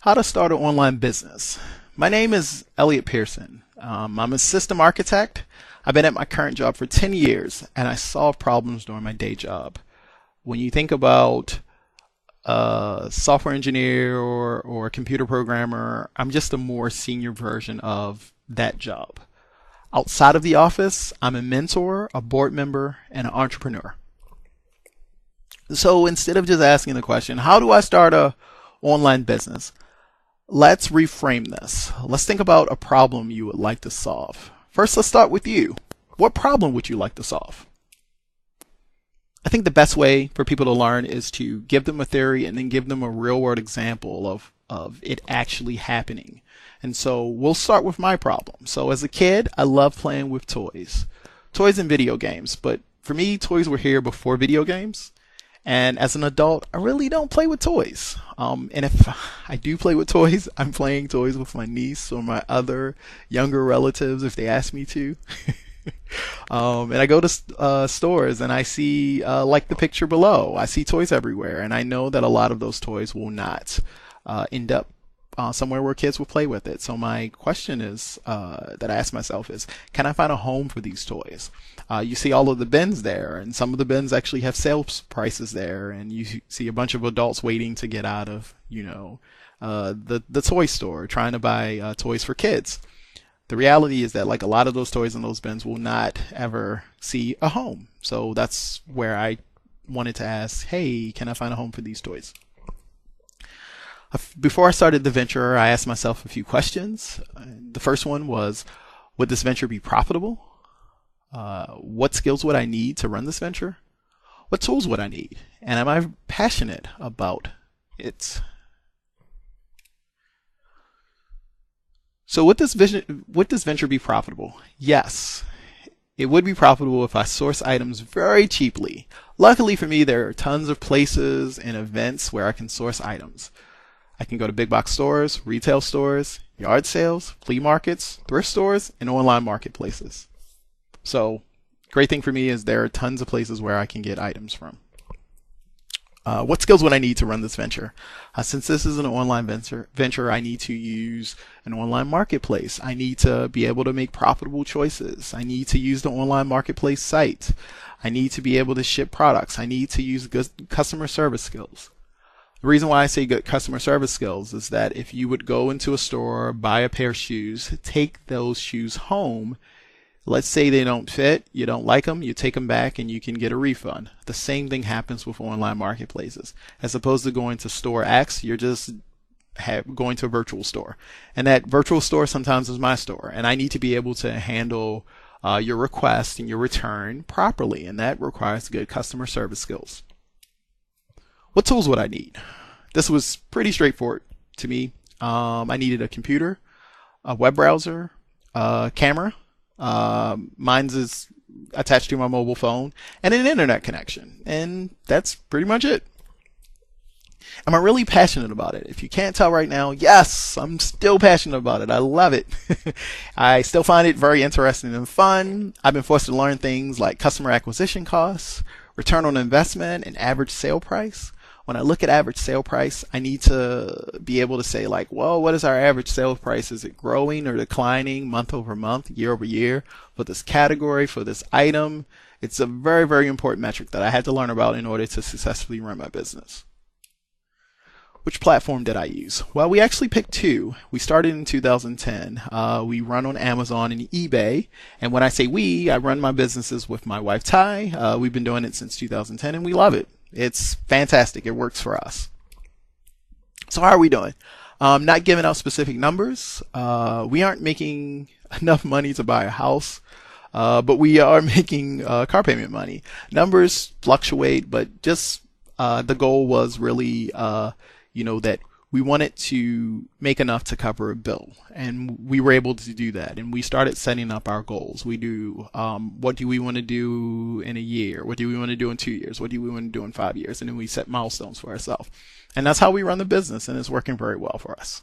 How to start an online business. My name is Elliot Pearson. I'm a system architect. I've been at my current job for 10 years and I solve problems during my day job. When you think about a software engineer or a computer programmer, I'm just a more senior version of that job. Outside of the office, I'm a mentor, a board member, and an entrepreneur. So instead of just asking the question, how do I start a online business? Let's reframe this. Let's think about a problem you would like to solve. First, let's start with you. What problem would you like to solve? I think the best way for people to learn is to give them a theory and then give them a real world example of it actually happening. And so we'll start with my problem. So as a kid, I love playing with toys. Toys and video games. But for me, toys were here before video games. And as an adult, I really don't play with toys. And if I do play with toys, I'm playing toys with my niece or my other younger relatives if they ask me to. And I go to stores and I see, like the picture below, I see toys everywhere. And I know that a lot of those toys will not end up somewhere where kids will play with it. So my question is that I ask myself is, can I find a home for these toys? You see all of the bins there, and some of the bins actually have sales prices there, and you see a bunch of adults waiting to get out of, the toy store trying to buy toys for kids. The reality is that like a lot of those toys in those bins will not ever see a home. So that's where I wanted to ask, hey, can I find a home for these toys? Before I started the venture, I asked myself a few questions. The first one was, would this venture be profitable? What skills would I need to run this venture? What tools would I need? And am I passionate about it? So would this venture be profitable? Yes. It would be profitable if I source items very cheaply. Luckily for me, there are tons of places and events where I can source items. I can go to big box stores, retail stores, yard sales, flea markets, thrift stores, and online marketplaces. So, great thing for me is there are tons of places where I can get items from. What skills would I need to run this venture? Since this is an online venture, I need to use an online marketplace. I need to be able to make profitable choices. I need to use the online marketplace site. I need to be able to ship products. I need to use good customer service skills. The reason why I say good customer service skills is that if you would go into a store, buy a pair of shoes, take those shoes home, let's say they don't fit, you don't like them, you take them back and you can get a refund. The same thing happens with online marketplaces. As opposed to going to store X, you're just going to a virtual store. And that virtual store sometimes is my store. And I need to be able to handle your request and your return properly. And that requires good customer service skills. What tools would I need? This was pretty straightforward to me. I needed a computer, a web browser, a camera. Mine's is attached to my mobile phone, and an internet connection. And that's pretty much it. Am I really passionate about it? If you can't tell right now, yes, I'm still passionate about it. I love it. I still find it very interesting and fun. I've been forced to learn things like customer acquisition costs, return on investment, and average sale price. When I look at average sale price, I need to be able to say like, well, what is our average sale price? Is it growing or declining month over month, year over year for this category, for this item? It's a very, very important metric that I had to learn about in order to successfully run my business. Which platform did I use? Well, we actually picked two. We started in 2010. We run on Amazon and eBay. And when I say we, I run my businesses with my wife, Ty. We've been doing it since 2010 and we love it. It's fantastic. It works for us. So how are we doing? Not giving out specific numbers. We aren't making enough money to buy a house, but we are making car payment money. Numbers fluctuate, but just the goal was really, that we wanted to make enough to cover a bill, and we were able to do that. And we started setting up our goals. We do, what do we want to do in a year? What do we want to do in 2 years? What do we want to do in 5 years? And then we set milestones for ourselves. And that's how we run the business, and it's working very well for us.